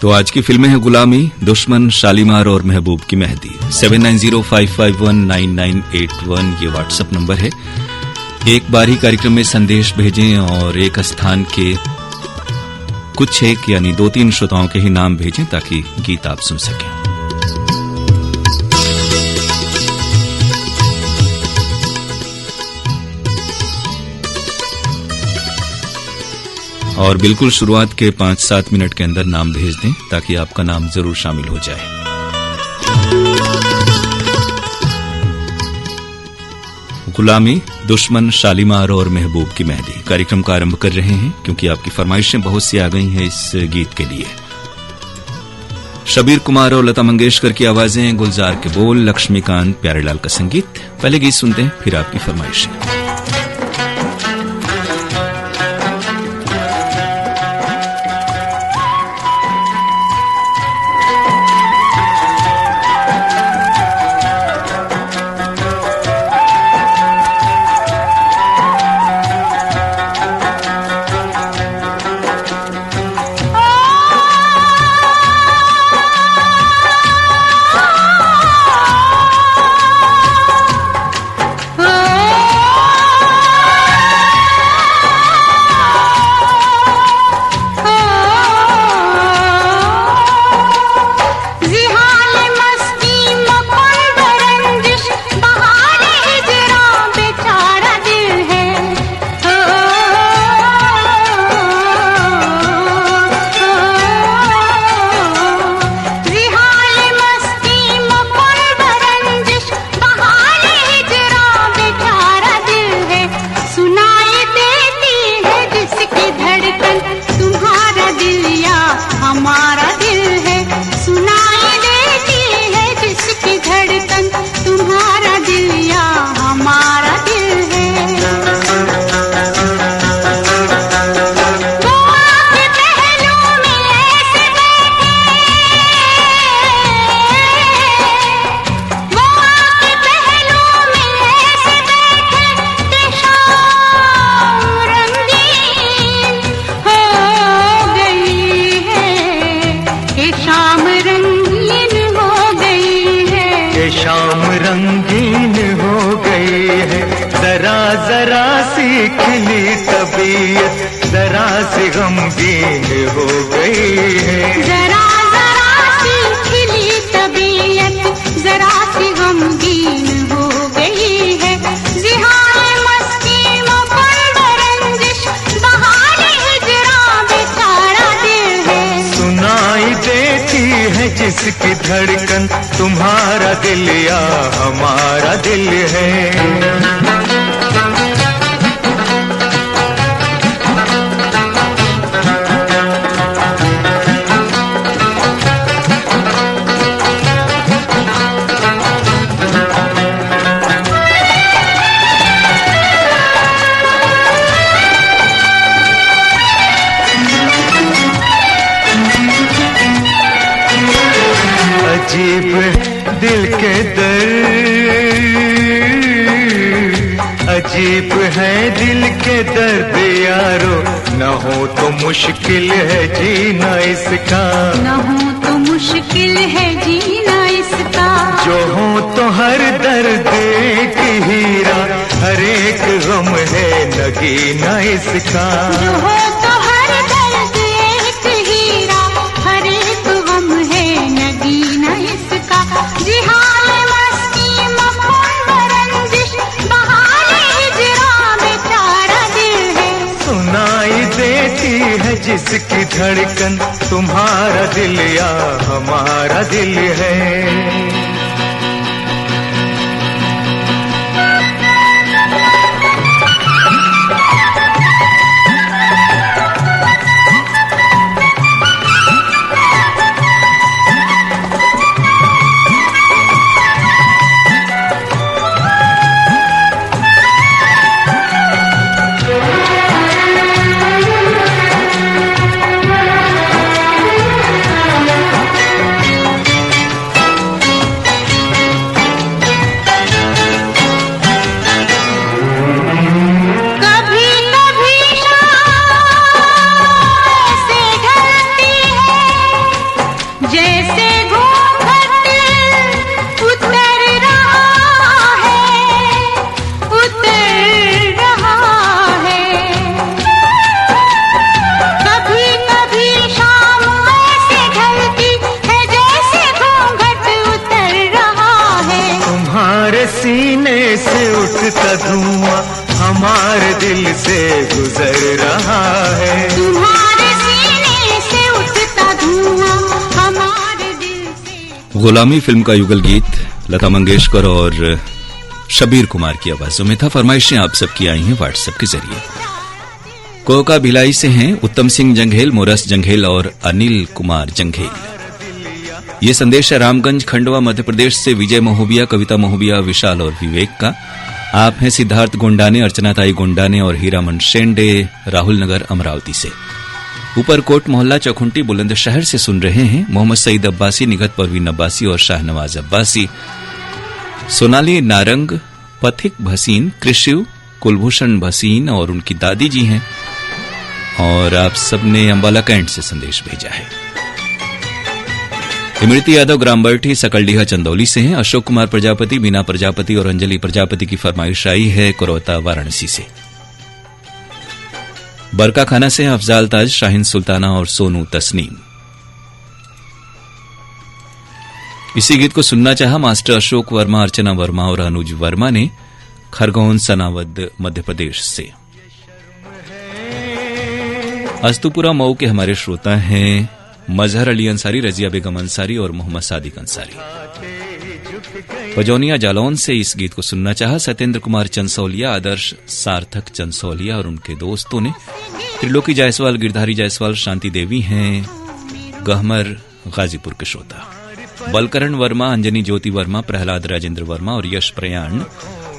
तो आज की फिल्में हैं गुलामी, दुश्मन, शालीमार और महबूब की मेहंदी। 7905519981 ये व्हाट्सएप नंबर है। एक बार ही कार्यक्रम में संदेश भेजें और एक स्थान के कुछ एक यानी 2-3 श्रोताओं के ही नाम भेजें ताकि गीत आप सुन सकें। और बिल्कुल शुरुआत के 5-7 मिनट के अंदर नाम भेज दें ताकि आपका नाम जरूर शामिल हो जाए। गुलामी, दुश्मन, शालीमार और महबूब की मेहंदी कार्यक्रम का आरंभ कर रहे हैं क्योंकि आपकी फरमाइशें बहुत सी आ गई हैं इस गीत के लिए। शबीर कुमार और लता मंगेशकर की आवाजें, गुलजार के बोल, लक्ष्मीकांत प्यारेलाल का संगीत। पहले गीत सुनते हैं फिर आपकी फरमाइशें। जिसकी धड़कन तुम्हारा दिल या हमारा दिल है। अजीब दिल के दर्द, अजीब है दिल के दर्द यारो, न हो तो मुश्किल है जीना इसका, न हो तो मुश्किल है जीना इसका, जो हो तो हर दर्द एक हीरा, हर एक गम है नगीना इसका, जो हो तो हर दर्द एक हीरा, हर एक गम है नगीना इसका। जिहाल मस्ती मखौल रंजिश बहाने हिजरा बेचारा दिल है, सुनाई देती है जिसकी धड़कन तुम्हारा दिल या हमारा दिल है। गुजर रहा है। तुम्हारे सीने से उठता धुआं हमारे दिल से। गुलामी फिल्म का युगल गीत लता मंगेशकर और शबीर कुमार की आवाजों में था। फरमाइशें आप सबकी आई हैं व्हाट्सएप के जरिए। कोका भिलाई से हैं उत्तम सिंह जंघेल, मोरस जंघेल और अनिल कुमार जंघेल। ये संदेश है रामगंज खंडवा मध्य प्रदेश से विजय महोबिया, कविता महोबिया, विशाल और विवेक का। आप हैं सिद्धार्थ गोंडाने, अर्चनाताई गोंडाने और हीरामन शेंडे राहुल नगर अमरावती से। ऊपरकोट मोहल्ला चौखुंटी बुलंदशहर से सुन रहे हैं मोहम्मद सईद अब्बासी, निगत परवीन अब्बासी और शाहनवाज अब्बासी। सोनाली नारंग, पथिक भसीन, कृषि कुलभूषण भसीन और उनकी दादी जी हैं। और आप सबने अंबाला कैंट से संदेश भेजा है। इमरती यादव ग्रामबर्ठी सकलडीहा चंदौली से हैं। अशोक कुमार प्रजापति, मीना प्रजापति और अंजलि प्रजापति की फरमाइश आई है करौता वाराणसी से। बरका खाना से अफजाल ताज, शाहीन सुल्ताना और सोनू तस्नीम। इसी गीत को सुनना चाहा मास्टर अशोक वर्मा, अर्चना वर्मा और अनुज वर्मा ने खरगोन सनावद मध्य प्रदेश से। अस्तुपुरा मऊ के हमारे श्रोता हैं मजहर अली अंसारी, रजिया बेगम अंसारी और मोहम्मद सादिक अंसारी। पजौनिया जालौन से इस गीत को सुनना चाहा सत्येंद्र कुमार चंसौलिया, आदर्श सार्थक चंसौलिया और उनके दोस्तों ने। त्रिलोकी जायसवाल, गिरधारी जायसवाल, शांति देवी हैं गहमर गाजीपुर के श्रोता। बलकरण वर्मा, अंजनी ज्योति वर्मा, प्रहलाद राजेंद्र वर्मा और यश प्रयाण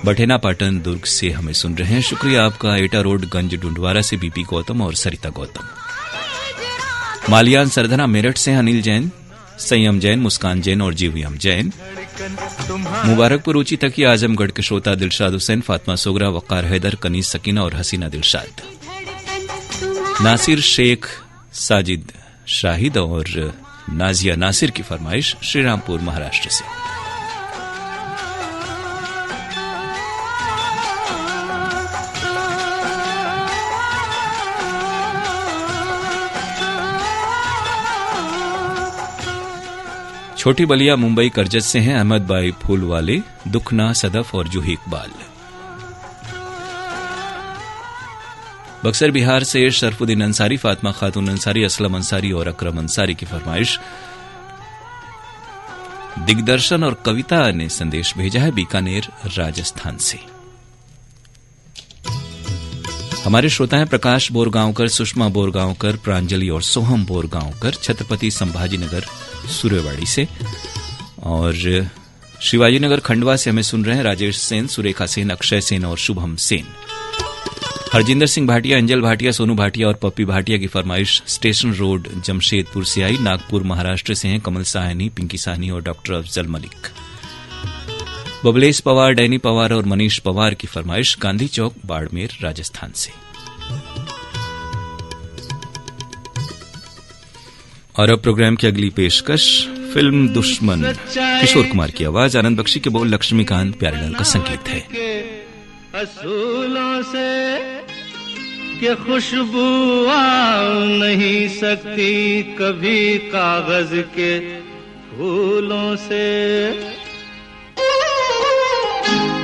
बठेना पाटन दुर्ग से हमें सुन रहे हैं। शुक्रिया आपका। एटा रोड गंज डुंडवारा से बीपी गौतम और सरिता गौतम। मालियान सरधना मेरठ से अनिल जैन, संयम जैन, मुस्कान जैन और जीवियम जैन। मुबारकपुर ऊंची तकी आजमगढ़ के श्रोता दिलशाद हुसैन, फातिमा सोगरा, वकार हैदर, कनीज सकीना और हसीना दिलशाद। नासिर शेख, साजिद शाहिद और नाजिया नासिर की फरमाइश श्रीरामपुर महाराष्ट्र से। छोटी बलिया मुंबई करजत से हैं अहमद बाई फूलवाले, दुखना सदफ और जूही इकबाल। बक्सर बिहार से शरफुद्दीन अंसारी, फातिमा खातून अंसारी, असलम अंसारी और अकरम अंसारी की फरमाइश। दिग्दर्शन और कविता ने संदेश भेजा है बीकानेर राजस्थान से। हमारे श्रोता हैं प्रकाश बोरगांवकर, सुषमा बोरगांवकर, प्रांजलि और सोहम बोरगांवकर, छत्रपति संभाजीनगर सुरेवाड़ी से। और शिवाजीनगर खंडवा से हमें सुन रहे हैं राजेश सेन, सुरेखा सेन, अक्षय सेन और शुभम सेन। हरजिंदर सिंह भाटिया, अंजल भाटिया, सोनू भाटिया और पप्पी भाटिया की फरमाइश स्टेशन रोड जमशेदपुर से आई। नागपुर महाराष्ट्र से हैं कमल साहनी, पिंकी साहनी और डॉक्टर अफजल मलिक। बबलेश पवार, डैनी पवार और मनीष पवार की फरमाइश गांधी चौक बाड़मेर राजस्थान से। और अब प्रोग्राम की अगली पेशकश फिल्म दुश्मन, किशोर कुमार की आवाज, आनंद बख्शी के बोल, लक्ष्मीकांत प्यारेलाल का संगीत है। असूलों से कि खुशबू आ नहीं सकती कभी कागज के फूलों से।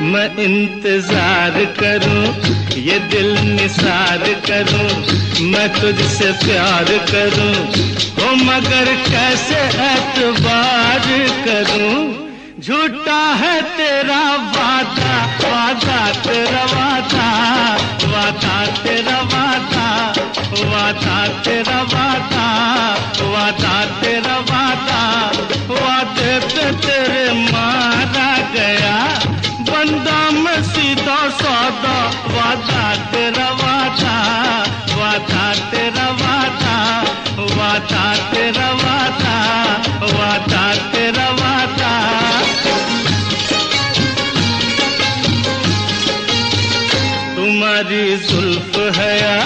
मैं इंतजार करूं, ये दिल निसार करूं, मैं तुझसे प्यार करूं, ओ मगर कैसे एतबार करूं। झूठा है तेरा वादा, वादा तेरा वादा, वादा तेरा वादा, वादा तेरा वादा, वादा तेरा वादा, वादे पे तेरे मारा गया बंदा मैं सीधा सादा। वादा तेरा वादा, वादा तेरा वादा, वादा तेरा वादा, वादा तेरा वादा। तुम्हारी जुल्फ है या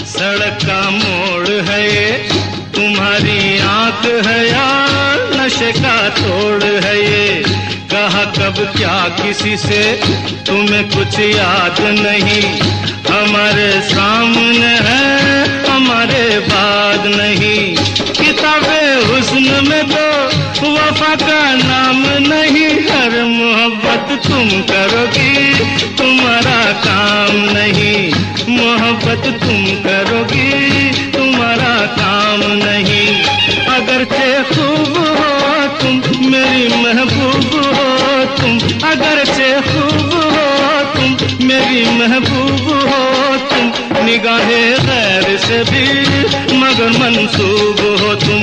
सड़क का मोड़ है ये, तुम्हारी आंख है या नशे का तोड़ है ये। कहा कब क्या किसी से तुम्हें कुछ याद नहीं, हमारे सामने है हमारे बाद नहीं। किताबे हुस्न में तो वफा का नाम नहीं, हर मोहब्बत तुम करोगी तुम्हारा काम नहीं। मोहब्बत तुम करोगी तुम्हारा काम नहीं। अगरचे खूब हो तुम मेरी महबूब हो तुम, अगरचे खूब हो तुम मेरी महबूब हो तुम, निगाहे गैर से भी मगर मंसूब हो तुम।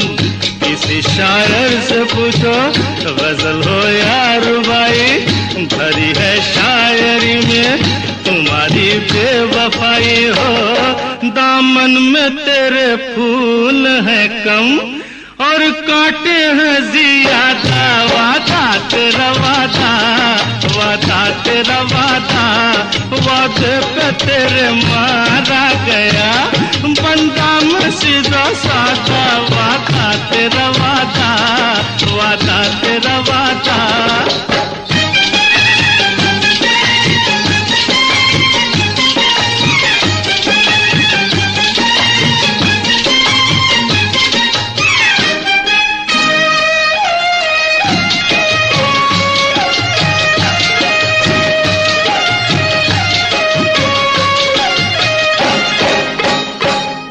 किसी शायर से पूछो गजल हो या रुबाई, भरी है शायरी में तुम्हारी बेवफाई हो। दामन में तेरे फूल है कम और कांटे हैं ज्यादा, वादा तेरा वादा, वादा तेरा वादा, वादे पे तेरे मारा गया बंदा मैं सीधा साधा, वादा तेरा वादा, वादा तेरा वादा।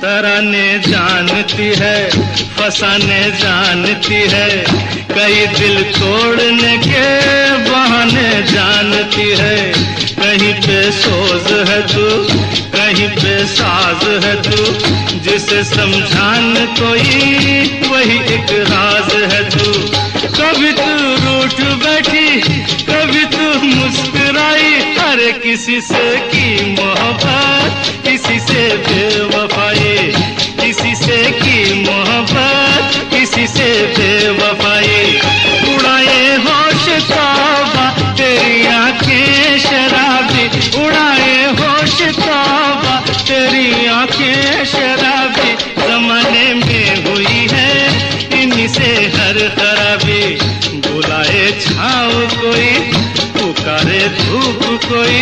तराने जानती है फसाने जानती है, कई दिल तोड़ने के बहाने जानती है। कहीं पे सोज है तू कहीं पे साज है तू, जिसे समझान कोई वही एक राज है तू। कभी तू रूठ बैठी कभी तू मुस्कुराई, हर किसी से की मोहब्बत किसी से बेवफाई, किसी से की मोहब्बत किसी से बेवफाई। उड़ाए होश तौबा तेरी आंखें शराबी, उड़ाए होश तौबा तेरी आंखें शराबी, जमाने में हुई है इन्हीं से हर खराबी। बुलाए छाँव कोई पुकारे धूप कोई,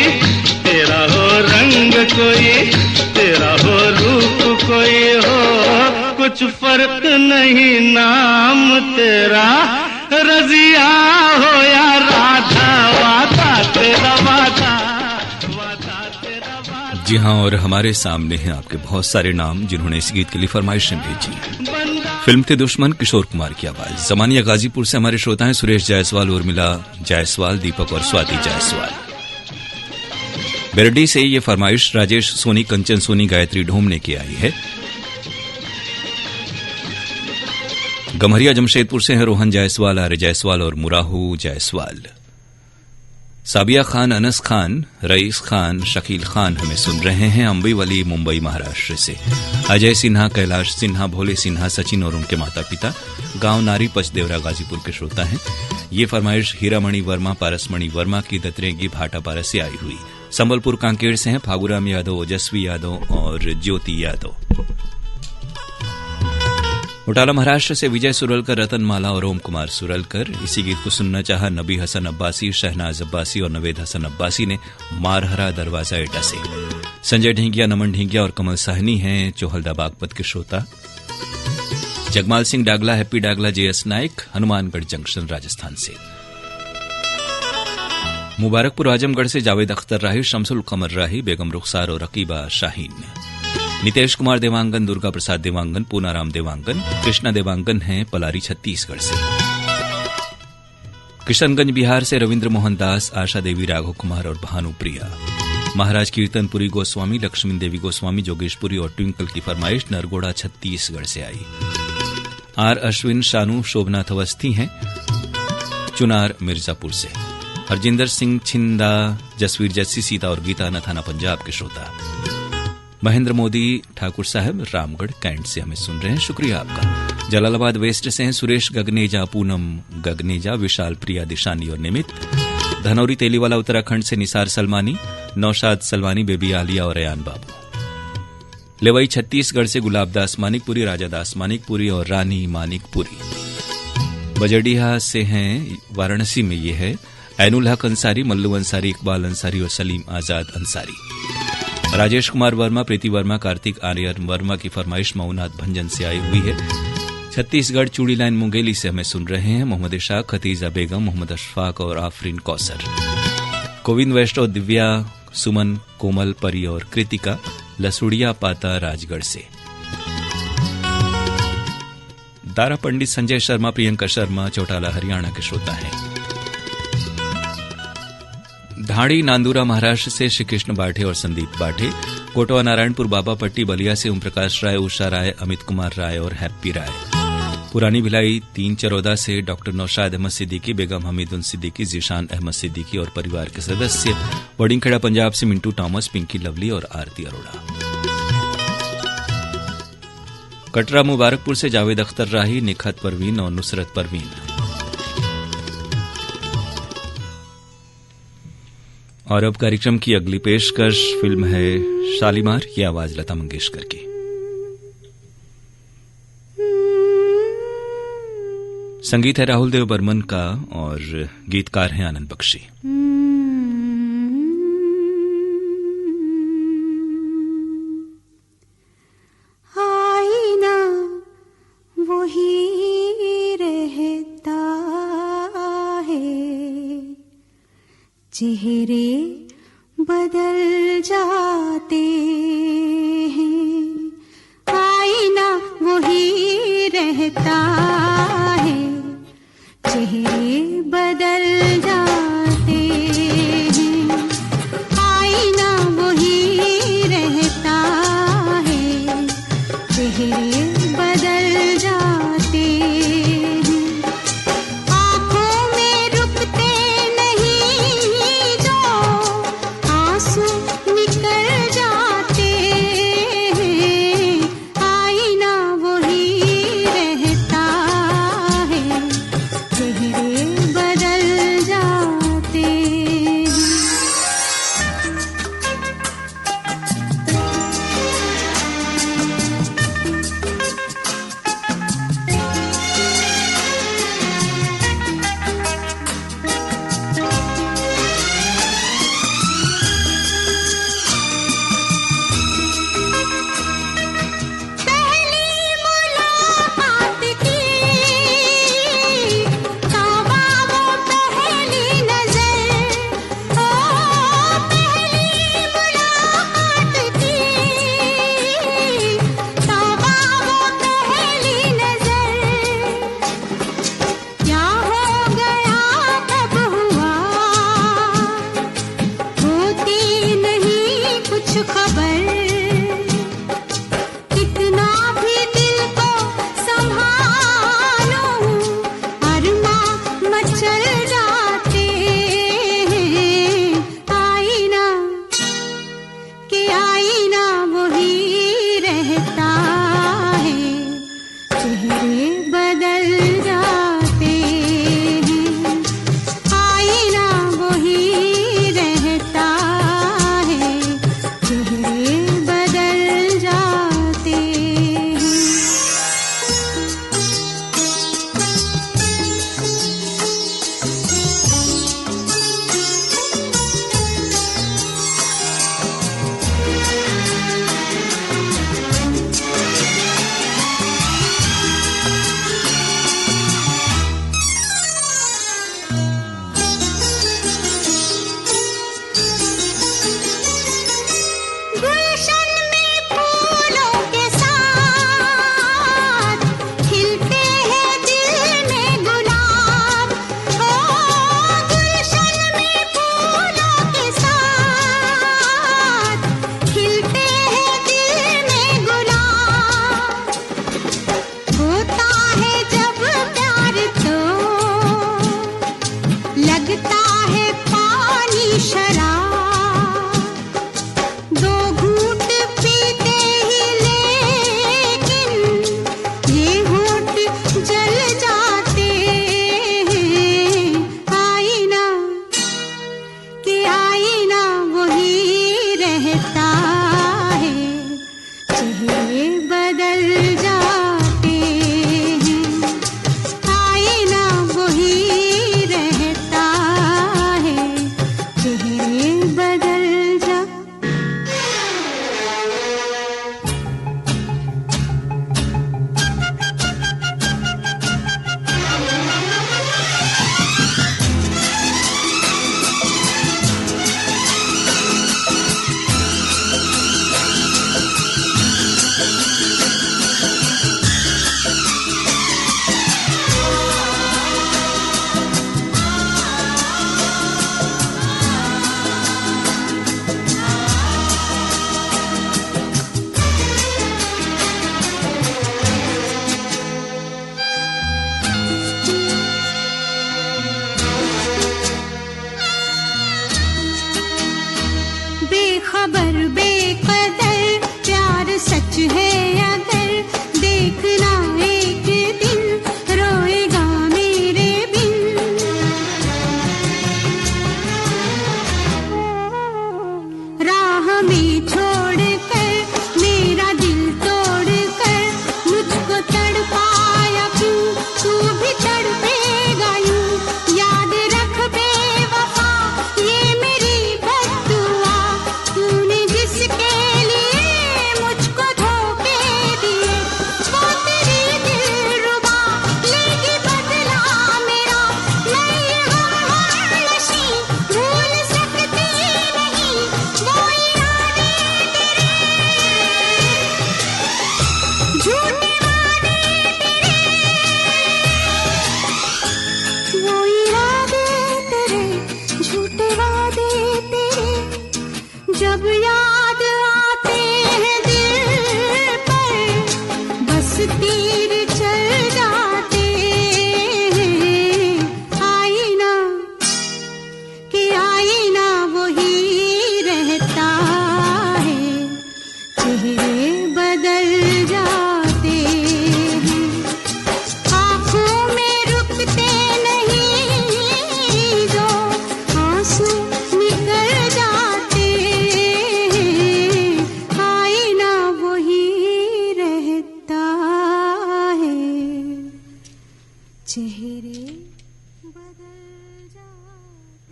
तेरा हो रंग कोई तेरा हो रूप कोई हो, कुछ फर्क नहीं नाम तेरा रजिया हो या राधा, वादा तेरा वादा, वादा तेरा वादा। जी हाँ, और हमारे सामने हैं आपके बहुत सारे नाम जिन्होंने इस गीत के लिए फरमाइशें भेजी। फिल्म थे दुश्मन, किशोर कुमार की आवाज। जमानिया गाजीपुर से हमारे श्रोता हैं सुरेश जायसवाल, उर्मिला जायसवाल, दीपक और स्वाति जायसवाल। बेरडी से ये फरमाइश राजेश सोनी, कंचन सोनी, गायत्री ढोम ने की आई है। गम्हरिया जमशेदपुर से हैं रोहन जायसवाल, आर्य जायसवाल और मुराहू जायसवाल। साबिया खान, अनस खान, रईस खान, शकील खान हमें सुन रहे हैं अम्बीवली, मुंबई, महाराष्ट्र से। अजय सिन्हा, कैलाश सिन्हा, भोले सिन्हा, सचिन और उनके माता पिता, गांव नारी पचदेवरा, गाजीपुर के श्रोता हैं। ये फरमाइश हीरामणि वर्मा, पारसमणि वर्मा की दतरेगी भाटापारा से आई हुई। संबलपुर कांकेर से हैं फागुराम यादव, ओजस्वी यादव और ज्योति यादव। उटाला महाराष्ट्र से विजय सुरलकर, रतनमाला और ओम कुमार सुरलकर। इसी गीत को सुनना चाहा नबी हसन अब्बासी, शहनाज अब्बासी और नवेद हसन अब्बासी ने मारहरा दरवाजा एटा से। संजय ढींगिया, नमन ढींगिया और कमल साहनी हैं चोहलदा बागपत के श्रोता। Jagmal Singh Dagla, Happy Dagla, JS Naik, Hanumangarh junction, Rajasthan से। मुबारकपुर आजमगढ़ से जावेद अख्तर राही, शमसुल कमर राही, बेगम रुखसार और रकीबा शाहीन। नितेश कुमार देवांगन, दुर्गा प्रसाद देवांगन, पूनाराम देवांगन, कृष्णा देवांगन हैं पलारी, छत्तीसगढ़ से। किशनगंज बिहार से रविंद्र मोहन दास, आशा देवी, राघव कुमार और भानुप्रिया। महाराज कीर्तनपुरी गोस्वामी, लक्ष्मी देवी गोस्वामी, जोगेशपुरी और ट्विंकल की फरमाइश नरगोड़ा, छत्तीसगढ़ से आई। आर अश्विन, शानू, शोभनाथ अवस्थी हैं चुनार, मिर्जापुर से। हरजिंदर सिंह छिंदा, जसवीर जस्सी, सीता और गीता नथाना, पंजाब के श्रोता। महेंद्र मोदी ठाकुर साहब, रामगढ़ कैंट से हमें सुन रहे हैं, शुक्रिया आपका। जलालाबाद वेस्ट से हैं सुरेश गगनेजा, पूनम गगनेजा, विशाल, प्रिया, दिशानी और निमित। धनौरी तेलीवाला उत्तराखंड से निसार सलमानी, नौशाद सलमानी, बेबी आलिया और अयान बाबू। लेवई छत्तीसगढ़ से गुलाबदास मानिकपुरी, राजादास मानिकपुरी और रानी मानिकपुरी। बजड़िया से हैं वाराणसी में ये है ऐनुल हक अंसारी, मल्लू अंसारी, इकबाल अंसारी और सलीम आजाद अंसारी। राजेश कुमार वर्मा, प्रीति वर्मा, कार्तिक आर्यन वर्मा की फरमाइश मऊनाथ भंजन से आई हुई है। छत्तीसगढ़ चूड़ी लाइन मुंगेली से हमें सुन रहे हैं मोहम्मद इशाक, खतीजा बेगम, मोहम्मद अशफाक और आफरीन कौसर। गोविंद वैष्णव, दिव्या, सुमन, कोमल, परी और कृतिका लसुड़िया पाता राजगढ़ से। दारा पंडित संजय शर्मा, प्रियंका शर्मा चौटाला हरियाणा के श्रोता हैं। धाड़ी नांदूरा महाराष्ट्र से श्री कृष्ण बाठे और संदीप बाठे। कोटवा नारायणपुर बाबा पट्टी बलिया से ओम प्रकाश राय, उषा राय, अमित कुमार राय और हैप्पी राय। पुरानी भिलाई 3 चरौदा से डॉक्टर नौशाद अहमद सिद्दीकी, बेगम हमीदुन सिद्दीकी, जीशान अहमद सिद्दीकी और परिवार के सदस्य। बोर्डिंगखेड़ा पंजाब से मिंटू टॉमस, पिंकी लवली और आरती अरोड़ा। कटरा मुबारकपुर से जावेद अख्तर राही, निखत परवीन और नुसरत परवीन। और अब कार्यक्रम की अगली पेशकश फिल्म है शालीमार, ये आवाज लता मंगेशकर की। संगीत है राहुल देव बर्मन का और गीतकार हैं आनंद बख्शी। आईना वही रहता है, चेहरे बदल जाते हैं। आईना वही रहता है, चेहरे बदल जाते हैं। आईना वही रहता है, चेहरे बदल जाते हैं। आँखों में रुकते नहीं जो आंसू निकल जाते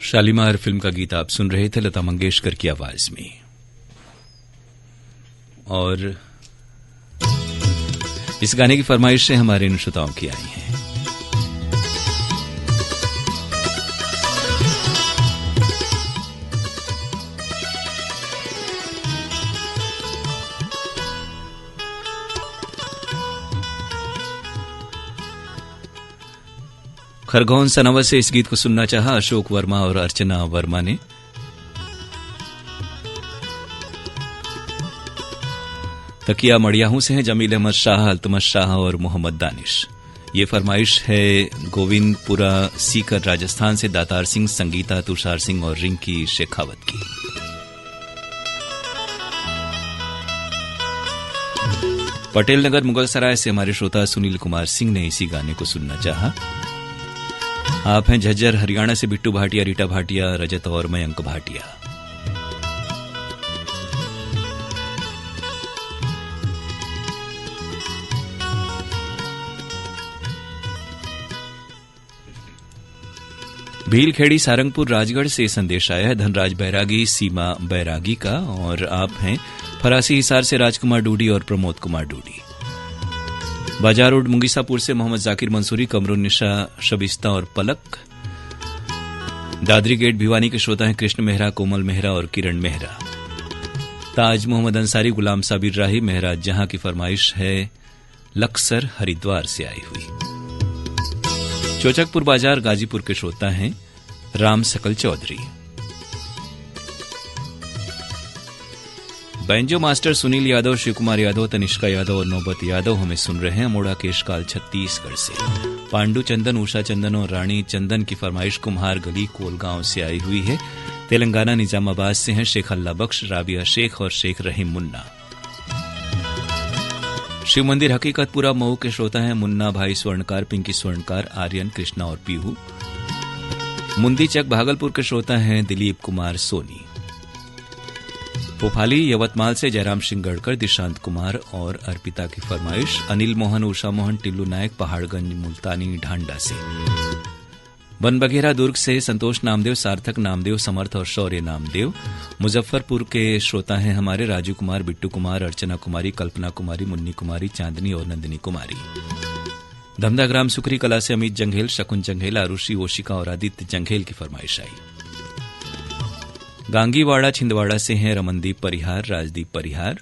शालीमार फिल्म का गीत आप सुन रहे थे लता मंगेशकर की आवाज में। और इस गाने की फरमाइश से हमारे इन श्रोताओं की आई है। खरगोन सनावत से इस गीत को सुनना चाहा अशोक वर्मा और अर्चना वर्मा ने। तकिया मड़ियाहू से हैं जमील अहमद शाह, अल्तमश शाह और मोहम्मद दानिश। ये फरमाइश है गोविंदपुरा सीकर राजस्थान से दातार सिंह, संगीता, तुषार सिंह और रिंकी शेखावत की। पटेल नगर मुगलसराय से हमारे श्रोता सुनील कुमार सिंह ने इसी गाने को सुनना चाहा। आप हैं झज्जर हरियाणा से बिट्टू भाटिया, रीटा भाटिया, रजत और मयंक भाटिया। भीलखेड़ी सारंगपुर राजगढ़ से संदेश आया है धनराज बैरागी, सीमा बैरागी का। और आप हैं फरासी हिसार से राजकुमार डूडी और प्रमोद कुमार डूडी। बाजार रोड मुंगीसापुर से मोहम्मद जाकिर मंसूरी, कमरुन निशा, शबिस्ता और पलक। दादरी गेट भिवानी के श्रोता हैं कृष्ण मेहरा, कोमल मेहरा और किरण मेहरा। ताज मोहम्मद अंसारी, गुलाम साबिर राही, मेहरा जहां की फरमाइश है लक्सर हरिद्वार से आई हुई। चौचकपुर बाजार गाजीपुर के श्रोता हैं राम सकल चौधरी। बैंजो मास्टर सुनील यादव, शिवकुमार यादव, तनिष्का यादव और नौबत यादव हमें सुन रहे हैं अमोड़ा केशकाल छत्तीसगढ़ से। पांडु चंदन, उषा चंदन और रानी चंदन की फरमाइश कुम्हार गली कोलगांव से आई हुई है। तेलंगाना निजामाबाद से हैं शेख अल्लाह बख्श, राबिया शेख और शेख रहीम मुन्ना। शिव मंदिर हकीकतपुरा मऊ के श्रोता हैं मुन्ना भाई स्वर्णकार, पिंकी स्वर्णकार, आर्यन, कृष्णा और पीहू। मुंदी चक भागलपुर के श्रोता हैं दिलीप कुमार सोनी। पोफाली यवतमाल से जयराम सिंह गढ़कर, दिशांत कुमार और अर्पिता की फरमाइश। अनिल मोहन, उषा मोहन, टिल्लू नायक, पहाड़गंज मुल्तानी ढांडा से। बनबघेरा दुर्ग से संतोष नामदेव, सार्थक नामदेव, समर्थ और शौर्य नामदेव। मुजफ्फरपुर के श्रोता हैं हमारे राजू कुमार, बिट्टू कुमार, अर्चना कुमारी, कल्पना कुमारी, मुन्नी कुमारी, चांदनी और नंदिनी कुमारी। धमदाग्राम सुखरी कला से अमित जंघेल, शकुन जंघेल, आरुषि ओशिका और आदित्य जंघेल की फरमाइश आई। गांगीवाड़ा छिंदवाड़ा से हैं रमनदीप परिहार, राजदीप परिहार।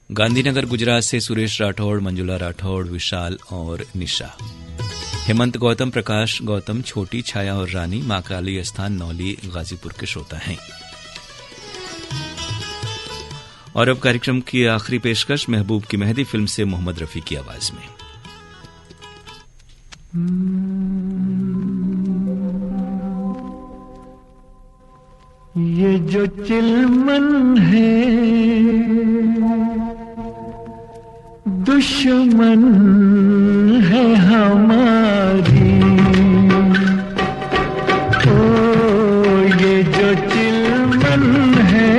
गांधीनगर गुजरात से सुरेश राठौड़, मंजुला राठौड़, विशाल और निशा। हेमंत गौतम, प्रकाश गौतम, छोटी छाया और रानी, मां काली स्थान नौली गाजीपुर के श्रोता हैं। और अब कार्यक्रम की आखिरी पेशकश महबूब की मेहंदी फिल्म से मोहम्मद रफी की आवाज में। ये जो चिलमन है दुश्मन है हमारी, ओ ये जो चिलमन है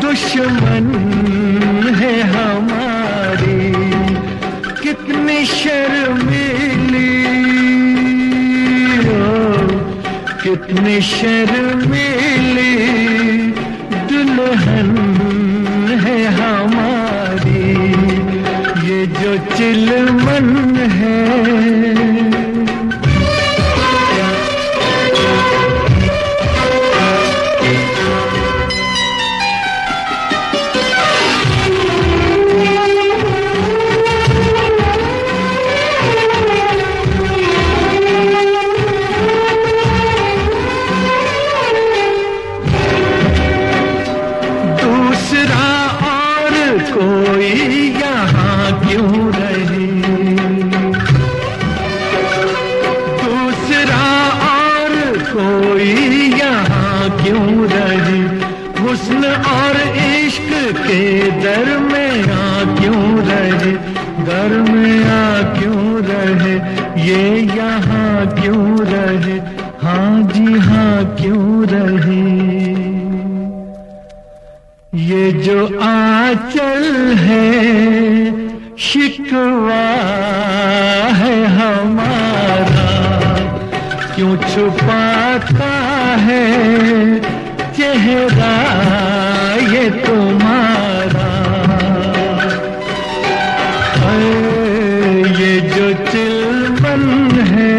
दुश्मन है हमारी, कितनी शर्मीली कितनी शर्मीली दुल्हन है हमारी, ये जो चिलमन है। शिकवा है हमारा, क्यों छुपाता है चेहरा ये तुम्हारा। ये जो चिलवन है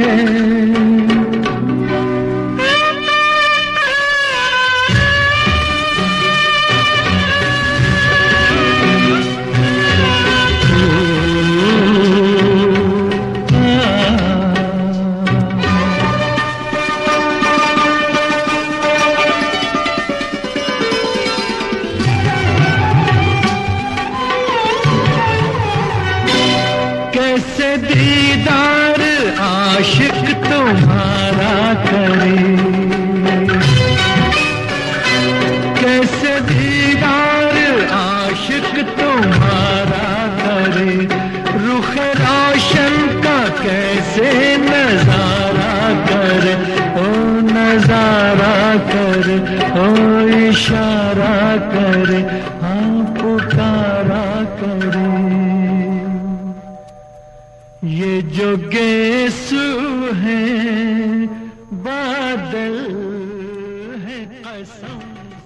दीदार आशिक तुम्हारा करे, कैसे दीदार आशिक तुम्हारा करे, रुख रोशन का कैसे नजारा करे, ओ नजारा करे, ओ इशारा करे, हाँ पुकारा करे। ये जो गेसु है बादल है असम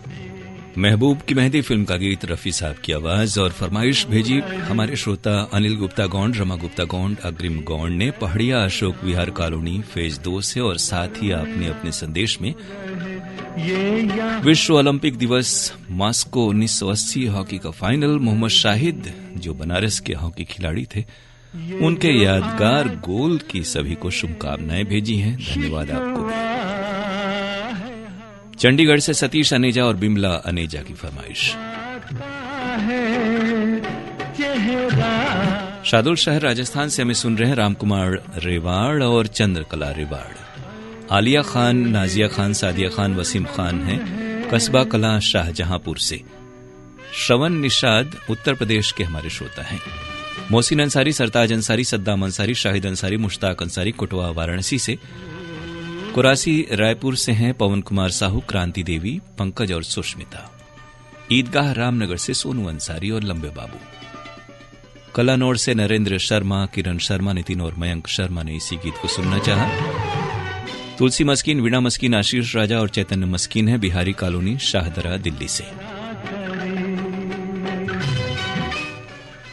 से। महबूब की मेहंदी फिल्म का गीत रफी साहब की आवाज और फरमाइश भेजी हमारे श्रोता अनिल गुप्ता गौंड, रमा गुप्ता गौंड, अग्रिम गौंड ने पहाड़िया अशोक विहार कॉलोनी फेज 2 से। और साथ ही आपने अपने संदेश में विश्व ओलंपिक दिवस मॉस्को 1980 हॉकी का फाइनल, मोहम्मद शाहिद जो बनारस के हॉकी खिलाड़ी थे, उनके यादगार गोल की सभी को शुभकामनाएं भेजी हैं। धन्यवाद आपको। चंडीगढ़ से सतीश अनेजा और बिमला अनेजा की फरमाइश। शादुल शहर राजस्थान से हमें सुन रहे हैं रामकुमार रेवाड़ और चंद्रकला रेवाड़। आलिया खान, नाजिया खान, सादिया खान, वसीम खान हैं कस्बा कला शाहजहांपुर से। श्रवण निषाद उत्तर प्रदेश के हमारे श्रोता हैं। मोहसिन अंसारी, सरताज अंसारी, सद्दाम अंसारी, शाहिद अंसारी, मुश्ताक अंसारी कुटवा वाराणसी से। कुरासी रायपुर से हैं पवन कुमार साहू, क्रांति देवी, पंकज और सुष्मिता। ईदगाह रामनगर से सोनू अंसारी और लंबे बाबू। कलानौर से नरेंद्र शर्मा, किरण शर्मा, नितिन और मयंक शर्मा ने इसी गीत को सुनना चाहा। तुलसी मस्कीन, वीणा मस्कीन, आशीष राजा और चैतन्य मस्कीन है बिहारी कॉलोनी शाहदरा दिल्ली से।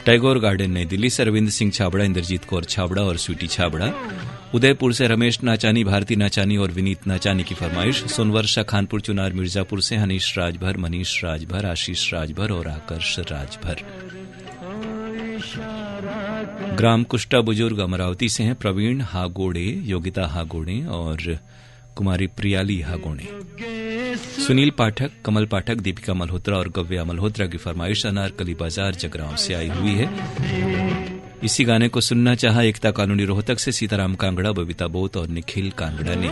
टैगोर गार्डन नई दिल्ली से रविंद्र सिंह छाबड़ा, इंद्रजीत कौर छाबड़ा और स्वीटी छाबड़ा। उदयपुर से रमेश नाचानी, भारती नाचानी और विनीत नाचानी की फरमाइश। सोनवर्षा खानपुर चुनार मिर्जापुर से हनीश राजभर, मनीष राजभर, आशीष राजभर और आकर्ष राजभर। ग्राम कुष्टा बुजुर्ग अमरावती से हैं प्रवीण हागोड़े, योगिता हागोड़े और कुमारी प्रियाली हागोड़े। सुनील पाठक, कमल पाठक, दीपिका मल्होत्रा और गव्या मल्होत्रा की फरमाइश अनारकली बाजार जगरांव से आई हुई है। इसी गाने को सुनना चाहा एकता कॉलोनी रोहतक से सीताराम कांगड़ा, बबीता बोत और निखिल कांगड़ा ने।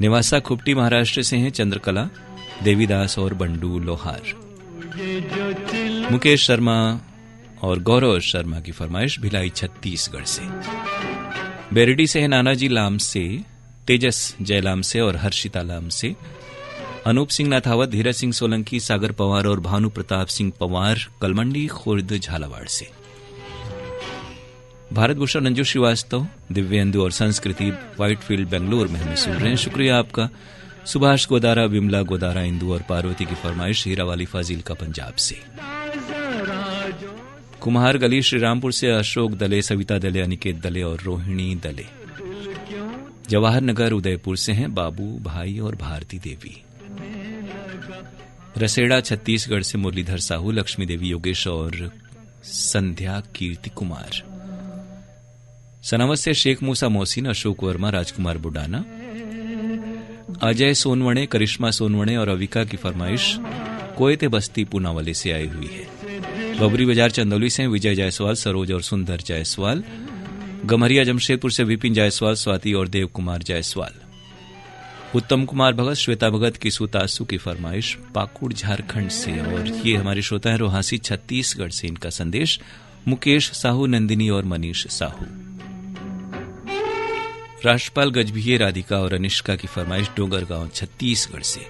निवासा खुपटी महाराष्ट्र से हैं चंद्रकला, देवीदास और बंडू लोहार। मुकेश शर्मा और गौरव शर्मा की फरमाइश भिलाई छत्तीसगढ़ से। बेरडी से है नानाजी लाम से, तेजस जयलाम से और हर्षिता लाम से। अनूप सिंह नाथावत, धीरज सिंह सोलंकी, सागर पवार और भानु प्रताप सिंह पवार कलमंडी खुर्द झालावाड़ से। भारत भूषण, अंजू श्रीवास्तव, दिव्येंदु और संस्कृति व्हाइटफील्ड बेंगलुरु में हमें सुन रहे हैं, शुक्रिया आपका। सुभाष गोदारा, विमला गोदारा, इंदू और पार्वती की फरमाइश हीरावाली फाजिल का पंजाब से। कुम्हार गली श्रीरामपुर से अशोक दले, सविता दले, अनिकेत दले और रोहिणी दले। जवाहर नगर उदयपुर से हैं बाबू भाई और भारती देवी। रसेड़ा छत्तीसगढ़ से मुरलीधर साहू, लक्ष्मी देवी, योगेश और संध्या कीर्ति कुमार। सनावत से शेख मूसा मोहसिन, अशोक वर्मा, राजकुमार बुडाना। अजय सोनवणे, करिश्मा सोनवणे और अविका की फरमाइश कोयते बस्ती पूनावाले से आई हुई है। बबरी बाजार चंदौली से विजय जायसवाल, सरोज और सुंदर जायसवाल। गमहरिया जमशेदपुर से विपिन जायसवाल, स्वाति और देव कुमार जायसवाल। उत्तम कुमार भगत, श्वेता भगत, किसु तासु की फरमाइश पाकुड़ झारखंड से। और ये हमारे श्रोता है रोहासी छत्तीसगढ़ से। इनका संदेश मुकेश साहू, नंदिनी और मनीष साहू। राष्ट्रपाल गजभिये, राधिका और अनिष्का की फरमाइश डोंगरगांव छत्तीसगढ़ से।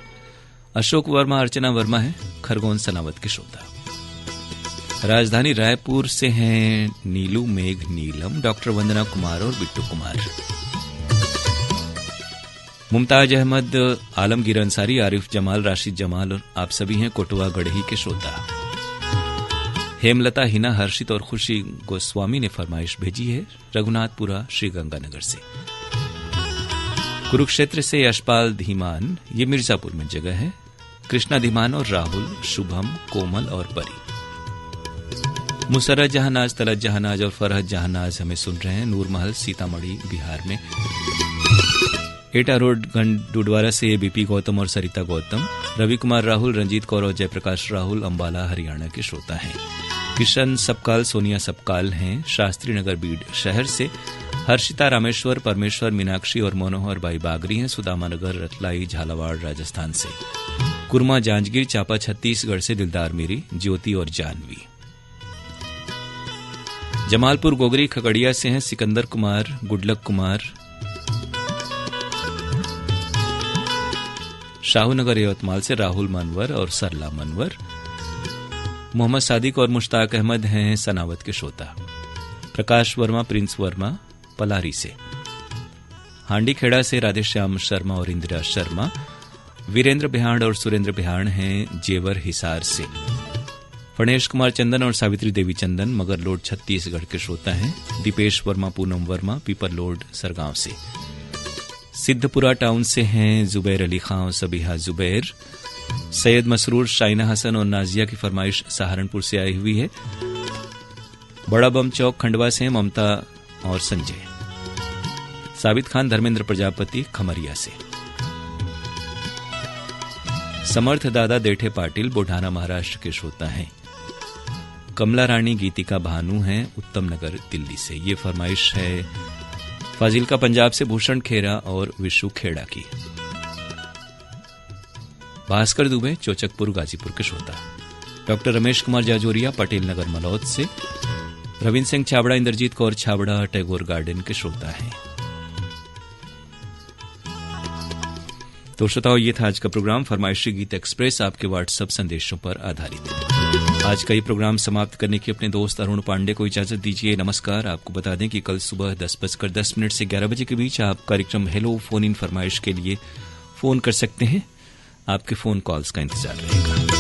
अशोक वर्मा, अर्चना वर्मा है खरगोन सनावत के श्रोता। राजधानी रायपुर से हैं नीलू मेघ नीलम, डॉक्टर वंदना कुमार और बिट्टू कुमार। मुमताज अहमद, आलमगीर अंसारी, आरिफ जमाल, राशिद जमाल और आप सभी हैं कोटवा गढ़ही के श्रोता। हेमलता, हिना, हर्षित और खुशी गोस्वामी ने फरमाइश भेजी है रघुनाथपुरा श्रीगंगानगर से। कुरुक्षेत्र से यशपाल धीमान, ये मिर्जापुर में जगह है। कृष्णा धीमान और राहुल, शुभम, कोमल और परी। मुसरत जहानाज, तलत जहानाज और फरहत जहानाज हमें सुन रहे हैं नूरमहल सीतामढ़ी बिहार में। एटा रोड डुडवारा से बीपी गौतम और सरिता गौतम। रवि कुमार राहुल, रंजीत कौर और जयप्रकाश राहुल अम्बाला हरियाणा के श्रोता हैं। किशन सबकाल, सोनिया सबकाल हैं शास्त्री नगर बीड शहर से। हर्षिता, रामेश्वर, परमेश्वर, मीनाक्षी और मनोहर बाई बागरी हैं सुदामा नगर रतलाई झालावाड़ राजस्थान से। कुरमा, जांजगीर चांपा छत्तीसगढ़ से दिलदार मेरी, ज्योति और जानवी। जमालपुर गोगरी खगड़िया से हैं सिकंदर कुमार, गुडलक कुमार। शाहूनगर यवतमाल से राहुल मनवर और सरला मनवर। मोहम्मद सादिक और मुश्ताक अहमद हैं सनावत के श्रोता। प्रकाश वर्मा, प्रिंस वर्मा पलारी से। हांडी खेड़ा से राधेश्याम शर्मा और इंदिरा शर्मा। वीरेंद्र बिहाड़ और सुरेंद्र बिहाड़ हैं जेवर हिसार से। फणेश कुमार चंदन और सावित्री देवी चंदन मगर लोड छत्तीसगढ़ के श्रोता हैं। दीपेश वर्मा, पूनम वर्मा पीपर लोड सरगांव से। सिद्धपुरा टाउन से हैं जुबैर अली खां और सबीहा जुबैर। सैयद मसरूर, शाइना हसन और नाजिया की फरमाइश सहारनपुर से आई हुई है। बड़ा बम चौक खंडवा से ममता और संजय। साबित खान, धर्मेंद्र प्रजापति खमरिया से। समर्थ दादा देठे पाटिल बुढ़ाना महाराष्ट्र के श्रोता हैं। कमला रानी, गीतिका भानु हैं उत्तम नगर दिल्ली से। ये फरमाइश है फाजिलका पंजाब से भूषण खेरा और विशु खेड़ा की। भास्कर दुबे, चोचकपुर गाजीपुर के श्रोता। डॉक्टर रमेश कुमार जाजोरिया, पटेल नगर मलौद से। रविंद्र सिंह छाबड़ा, इंद्रजीत कौर छाबड़ा, टैगोर गार्डन के श्रोता हैं। तो श्रोताओं, ये था आज का प्रोग्राम फरमाइशी गीत एक्सप्रेस, आपके व्हाट्सएप संदेशों पर आधारित। आज का ये प्रोग्राम समाप्त करने की अपने दोस्त अरुण पांडे को इजाजत दीजिए। नमस्कार। आपको बता दें कि कल सुबह 10:10 से 11 बजे के बीच आप कार्यक्रम हेलो फोन इन फरमाइश के लिए फोन कर सकते हैं। आपके फोन कॉल्स का इंतजार रहेगा।